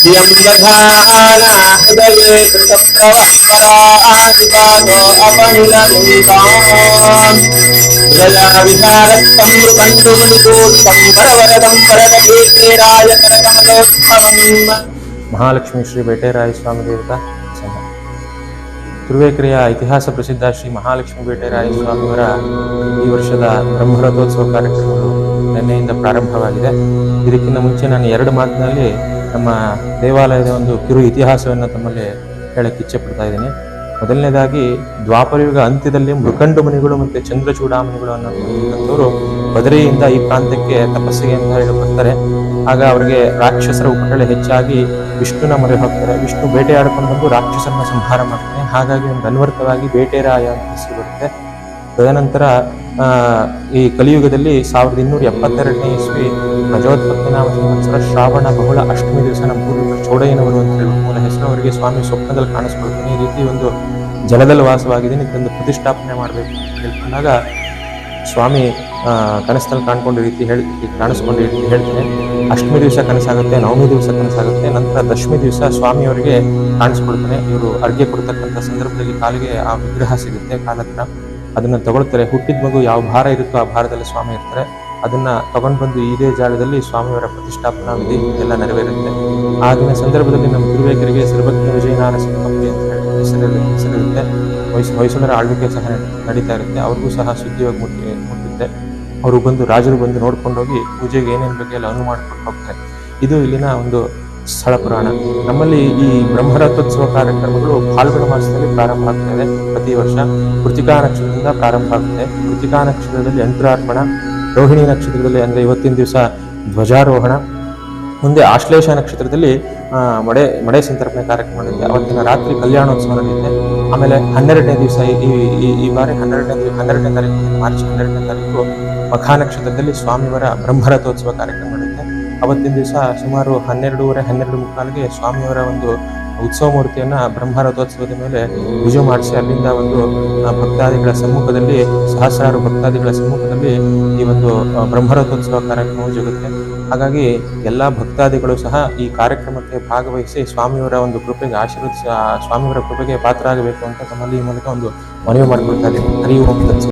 धियं दधाना हृदये कृतप्रवक्परादिपादो अपनिललिङ्गाम् हृदया विशारत्तं मृकण्डुमणिपूर्णं वरवरदं वरदकेराय करकमलोद्भवम् ಮಹಾಲಕ್ಷ್ಮಿ ಶ್ರೀ ಬೇಟೆರಾಯ ಸ್ವಾಮಿ ದೇವತಾ ಸಂಘ. ತುರುವೇಕೆರೆಯ ಇತಿಹಾಸ ಪ್ರಸಿದ್ಧ ಶ್ರೀ ಮಹಾಲಕ್ಷ್ಮಿ ಬೇಟೆರಾಯ ಸ್ವಾಮಿಯವರ ಈ ವರ್ಷದ ಬ್ರಹ್ಮರಥೋತ್ಸವ ಕಾರ್ಯಕ್ರಮಗಳು ನಿನ್ನೆಯಿಂದ ಪ್ರಾರಂಭವಾಗಿದೆ. ಇದಕ್ಕಿಂತ ಮುಂಚೆ ನಾನು 2 ಮಾತಿನಲ್ಲಿ ನಮ್ಮ ದೇವಾಲಯದ ಒಂದು ಕಿರು ಇತಿಹಾಸವನ್ನು ತಮ್ಮಲ್ಲಿ ಹೇಳಕ್ಕೆ ಇಚ್ಛೆ ಪಡ್ತಾ ಇದ್ದೀನಿ. ಮೊದಲನೇದಾಗಿ ದ್ವಾಪರಯುಗ ಅಂತ್ಯದಲ್ಲಿ ಮೃಕಂಡು ಮುನಿಗಳು ಮತ್ತು ಚಂದ್ರಚೂಡಾಮಣಿಗಳು ಅನ್ನೋರು ಬದರಿಯಿಂದ ಈ ಪ್ರಾಂತ್ಯಕ್ಕೆ ತಪಸ್ಸಿಗೆ ಅಂತ ಹೇಳಿ ಬರ್ತಾರೆ. ಆಗ ಅವರಿಗೆ ರಾಕ್ಷಸರ ಉಪಟಳ ಹೆಚ್ಚಾಗಿ ವಿಷ್ಣುನ ಮೊರೆ ಹೋಗ್ತಾರೆ. ವಿಷ್ಣು ಬೇಟೆಯಾಡ್ಕೊಂಡು ಬಂದು ರಾಕ್ಷಸರನ್ನ ಸಂಹಾರ ಮಾಡ್ತಾನೆ. ಹಾಗಾಗಿ ಒಂದು ಅನ್ವರ್ಥವಾಗಿ ಬೇಟೆರಾಯ ಅಂತ ಹೆಸರು ಬರುತ್ತೆ. ತದನಂತರ ಈ ಕಲಿಯುಗದಲ್ಲಿ 1272ನೇ ಇಸ್ವಿ ಪ್ರಜೋತ್ಪತ್ತಿನಾಮ ಸಂವತ್ಸರ ಶ್ರಾವಣ ಬಹುಳ ಅಷ್ಟಮಿ ದಿವಸ ನಮ್ಮ ಪೂರ್ವಿಕರು ಚೌಡಯ್ಯನವರು ಅಂತ ಹೇಳುವ ಮೂಲ ಹೆಸರು ಅವರಿಗೆ ಸ್ವಾಮಿ ಸ್ವಪ್ನದಲ್ಲಿ ಕಾಣಿಸ್ಕೊಳ್ತಾನೆ. ಈ ರೀತಿ ಒಂದು ಜಲದಲ್ಲಿ ವಾಸವಾಗಿದ್ದೀನಿ, ಇದೊಂದು ಪ್ರತಿಷ್ಠಾಪನೆ ಮಾಡಬೇಕು ಅಂತ ಹೇಳ್ಕೊಂಡಾಗ ಸ್ವಾಮಿ ಕನಸಲ್ಲಿ ಕಾಣಿಸ್ಕೊಂಡ ರೀತಿ ಹೇಳ್ತೇನೆ. ಅಷ್ಟಮಿ ದಿವಸ ಕನಸಾಗುತ್ತೆ, ನವಮಿ ದಿವಸ ಕನಸಾಗುತ್ತೆ, ನಂತರ ದಶಮಿ ದಿವಸ ಸ್ವಾಮಿಯವರಿಗೆ ಕಾಣಿಸ್ಕೊಳ್ತಾನೆ. ಇವರು ಅರ್ಘ್ಯ ಕೊಡ್ತಕ್ಕಂಥ ಸಂದರ್ಭದಲ್ಲಿ ಕಾಲಿಗೆ ಆ ವಿಗ್ರಹ ಸಿಗುತ್ತೆ, ಕಾಲತ್ರ ಅದನ್ನ ತಗೊಳ್ತಾರೆ. ಹುಟ್ಟಿದ ಮಗು ಯಾವ ಭಾರ ಇರುತ್ತೋ ಆ ಭಾರದಲ್ಲಿ ಸ್ವಾಮಿ ಇರ್ತಾರೆ. ಅದನ್ನ ತಗೊಂಡು ಬಂದು ಇದೇ ಜಾಗದಲ್ಲಿ ಸ್ವಾಮಿಯವರ ಪ್ರತಿಷ್ಠಾಪನಾ ವಿಧಿ ಎಲ್ಲ ನೆರವೇರುತ್ತೆ. ಆಗಿನ ಸಂದರ್ಭದಲ್ಲಿ ನಮ್ಮ ತುರುವೇಕೆರೆಗೆ ಸರ್ವಜ್ಞ ವಿಜಯನಾರಸಿಂಹಪ್ಪಿ ಅಂತ ಹೇಳಿ ಹೆಸರಿರುತ್ತೆ. ಹೊಯ್ಸಳರ ಆಳ್ವಿಕೆ ಸಹ ನಡೀತಾ ಇರುತ್ತೆ. ಅವ್ರಿಗೂ ಸಹ ಸುದ್ದಿಯಾಗಿ ಮುಟ್ಟುತ್ತೆ. ಅವರು ರಾಜರು ಬಂದು ನೋಡ್ಕೊಂಡೋಗಿ ಪೂಜೆಗೆ ಏನೇನು ಬಗ್ಗೆ ಎಲ್ಲ ಅನುವು ಮಾಡಿಕೊಂಡು ಹೋಗ್ತಾರೆ. ಇದು ಇಲ್ಲಿನ ಒಂದು ಸ್ಥಳ ಪುರಾಣ. ನಮ್ಮಲ್ಲಿ ಈ ಬ್ರಹ್ಮರಥೋತ್ಸವ ಕಾರ್ಯಕ್ರಮಗಳು ಫಾಲ್ಗುಣ ಮಾಸದಲ್ಲಿ ಪ್ರಾರಂಭ ಆಗ್ತದೆ. ಪ್ರತಿ ವರ್ಷ ಕೃತಿಕಾ ನಕ್ಷತ್ರದಿಂದ ಪ್ರಾರಂಭ ಆಗುತ್ತೆ. ಕೃತಿಕಾ ನಕ್ಷತ್ರದಲ್ಲಿ ಯಂತ್ರಾರ್ಪಣ, ರೋಹಿಣಿ ನಕ್ಷತ್ರದಲ್ಲಿ ಅಂದ್ರೆ ಇವತ್ತಿನ ದಿವಸ ಧ್ವಜಾರೋಹಣ, ಮುಂದೆ ಆಶ್ಲೇಷ ನಕ್ಷತ್ರದಲ್ಲಿ ಮಡೆ ಸಂತರ್ಪಣೆ ಕಾರ್ಯಕ್ರಮ ನಡೆಯುತ್ತೆ. ಅವತ್ತಿನ ರಾತ್ರಿ ಕಲ್ಯಾಣೋತ್ಸವ ನಡೆಯುತ್ತೆ. ಆಮೇಲೆ 12ನೇ ದಿವಸ ಈ ಬಾರಿ 12ನೇ ತಾರೀಕು ಮಾರ್ಚ್ 12ನೇ ತಾರೀಕು ಮಖಾ ನಕ್ಷತ್ರದಲ್ಲಿ ಸ್ವಾಮಿಯವರ ಬ್ರಹ್ಮರಥೋತ್ಸವ ಕಾರ್ಯಕ್ರಮ ನಡೆಯುತ್ತೆ. ಅವತ್ತಿನ ದಿವಸ ಸುಮಾರು 12:30 ಸ್ವಾಮಿಯವರ ಒಂದು ಉತ್ಸವ ಮೂರ್ತಿಯನ್ನ ಬ್ರಹ್ಮರಥೋತ್ಸವದ ಮೇಲೆ ಪೂಜೆ ಮಾಡಿಸಿ ಅಲ್ಲಿಂದ ಒಂದು ಭಕ್ತಾದಿಗಳ ಸಮ್ಮುಖದಲ್ಲಿ, ಸಹಸ್ರಾರು ಭಕ್ತಾದಿಗಳ ಸಮ್ಮುಖದಲ್ಲಿ ಈ ಒಂದು ಬ್ರಹ್ಮರಥೋತ್ಸವ ಕಾರ್ಯಕ್ರಮವು ಜರುಗುತ್ತೆ. ಹಾಗಾಗಿ ಎಲ್ಲಾ ಭಕ್ತಾದಿಗಳು ಸಹ ಈ ಕಾರ್ಯಕ್ರಮಕ್ಕೆ ಭಾಗವಹಿಸಿ ಸ್ವಾಮಿಯವರ ಒಂದು ಕೃಪೆಗೆ ಸ್ವಾಮಿಯವರ ಕೃಪೆಗೆ ಪಾತ್ರರಾಗಬೇಕು ಅಂತ ತಮ್ಮಲ್ಲಿ ಈ ಮೂಲಕ ಒಂದು ಮನವಿ ಮಾಡಿಕೊಳ್ತಾ ಇದ್ದೀನಿ. ಹರಿ ಓಂ ತತ್ಸತ್.